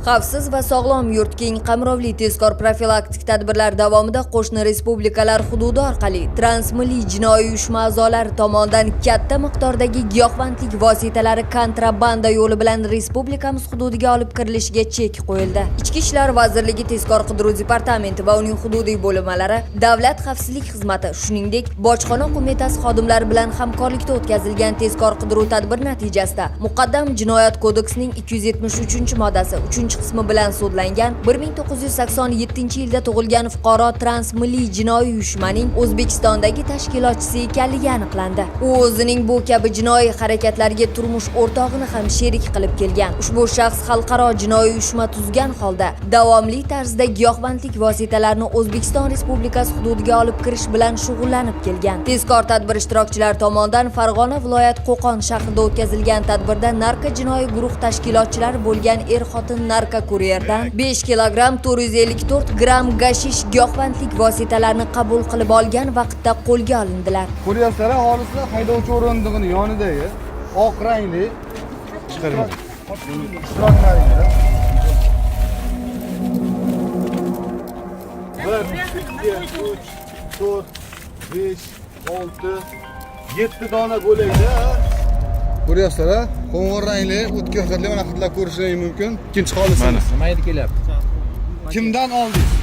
Xavfsiz va sog'lom yurt keng qamrovli tezkor profilaktik tadbirlar davomida qo'shni respublikalar hududi orqali transmilliy jinoiy uyushma a'zolari tomonidan katta miqdordagi giyohvandlik vositalari kontrabanda yo'li bilan respublikamiz hududiga olib kirilishiga chek qo'yildi. Ichki ishlar vazirligi tezkor qidiruv departamenti va uning hududiy bo'linmalari, davlat xavfsizlik xizmati, shuningdek bojxona qo'mitasi xodimlari bilan hamkorlikda o'tkazilgan tezkor qidiruv tadbir natijasida muqaddam jinoyat kodeksining 273-moddasi 3-qismi bilan sudlangan 1987-yilda tug'ilgan fuqaro transmilliy jinoiy uyushmaning O'zbekistondagi tashkilotchisi ekanligi aniqlandi. U o'zining bu kabi jinoiy harakatlarga turmush o'rtog'ini ham sherik qilib kelgan. Ushbu shaxs xalqaro jinoiy uyushma tuzgan holda davomli tarzda giyohvandlik vositalarini O'zbekiston Respublikasi hududiga olib kirish bilan shug'ullanib kelgan. Tezkor tadbir ishtirokchilari tomonidan Farg'ona viloyat Qo'qon shahrida o'tkazilgan tadbirda narko jinoiy guruh tashkilotchilari bo'lgan er-xotin narko kuryerdan 5 kilogramm 454 gramm gashish giyohvandlik vositalarini qabul qilib olgan vaqtda qo'lga olindilar. Kuryerlar aholisi haydovchi o'rindig'ining yonidagi oq rangli ishtirokchilarga 7 dona bo'lakda ko'ryapsizlar, qo'ng'ir rangli o'tkir xilli mana xillar ko'rishingiz mumkin. Ikkinchi holisi nima edi kelyapti? Kimdan oldingiz?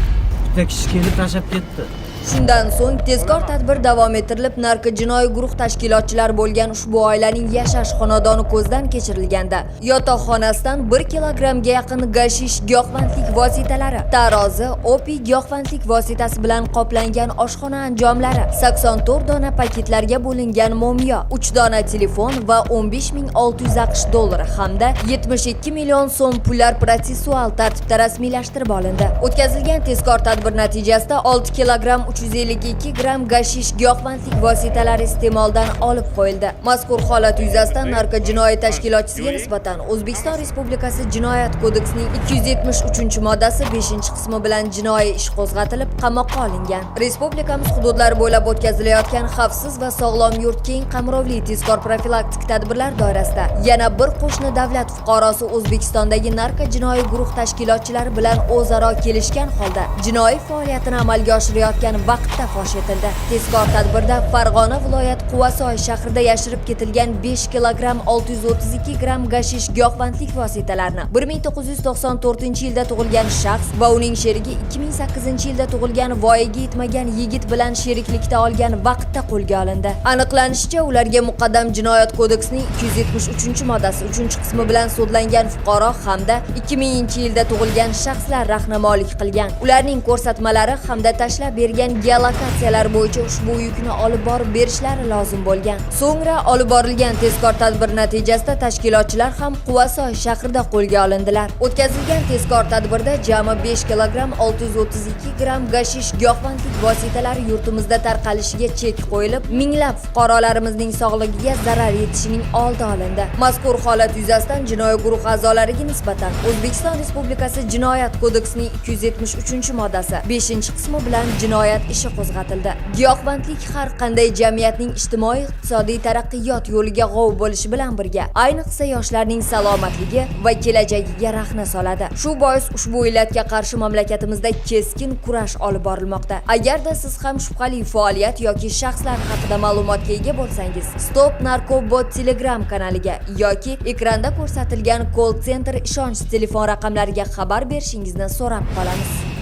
Bitta kishi kelib tashlab ketdi. Shundan so'ng tezkor tadbir davom ettirilib, narko jinoiy guruh tashkilotchilari bo'lgan ushbu oilaning yashash xonadoni ko'zdan kechirilganda yotoqxonasidan 1 kilogrammga yaqin gashish giyohvandlik vositalari, tarozi, opiy giyohvandlik vositasi bilan qoplangan oshxona anjomlari, 84 dona paketlarga bo'lingan mo'miyo, 3 dona telefon va 15.600 AQSh dollari hamda 72 million so'm pullar protsessual tartibda rasmiylashtirib olindi. O'tkazilgan tezkor tadbir natijasida 6 kilogramm 352 gramm gashish giyohvandlik vositalari iste'moldan olib qo'yildi. Mazkur holat yuzasidan narko jinoiy tashkilotchisiga nisbatan O'zbekiston Respublikasi Jinoyat kodeksining 273-moddasi 5-qismi bilan jinoiy ish qo'zg'atilib, qamoqqa olingan. Respublikamiz hududlari bo'ylab o'tkazilayotgan xavfsiz va sog'lom yurt keng qamrovli tezkor profilaktik tadbirlar doirasida yana bir qo'shni davlat fuqarosi O'zbekistondagi narko jinoiy guruh tashkilotchilari bilan o'zaro kelishgan holda jinoiy faoliyatini amalga oshirayotgan vaqtda fosh etildi. Tezkor tadbirda Farg'ona viloyat Quvasoy shahrida yashirib ketilgan 5 kilogramm 632 gramm gashish giyohvandlik vositalarini 1994-yilda tug'ilgan shaxs va uning sherigi 2008-yilda tug'ilgan voyaga yetmagan yigit bilan sheriklikda olgan vaqtda qo'lga olindi. Aniqlanishicha, ularga muqaddam jinoyat kodeksining 273-moddasi 3-qismi bilan sudlangan fuqaro hamda 2000-yilda tug'ilgan shaxslar rahnamolik qilgan. Ularning ko'rsatmalari hamda tashlab bergan geolokatsiyalar bo'yicha ushbu yukni olib borib berishlari lozim bo'lgan. So'ngra olib borilgan tezkor tadbir natijasida tashkilotchilar ham Quvasoy shahrida qo'lga olindilar. O'tkazilgan tezkor tadbirda jami 5 kilogramm 632 gramm gashish giyohvandlik vositalari yurtimizda tarqalishiga chek qo'yilib, minglab fuqarolarimizning sog'lig'iga zarar yetishining oldi olindi. Mazkur holat yuzasidan jinoiy guruh a'zolariga nisbatan O'zbekiston Respublikasi Jinoyat kodeksining 273-moddasi 5-qismi bilan jinoyat ishi qo'zg'atildi. Giyohvandlik har qanday jamiyatning ijtimoiy-iqtisodiy taraqqiyot yo'liga g'ov bo'lishi bilan birga, ayniqsa yoshlarning salomatligi va kelajagiga rahna soladi. Shu bois ushbu illatga qarshi mamlakatimizda keskin kurash olib borilmoqda. Agarda siz ham shubhali faoliyat yoki shaxslar haqida ma'lumotga ega bo'lsangiz, Stop Narkobot Telegram kanaliga yoki ekranda ko'rsatilgan call center ishonch telefon raqamlariga xabar berishingizni so'rab qolamiz.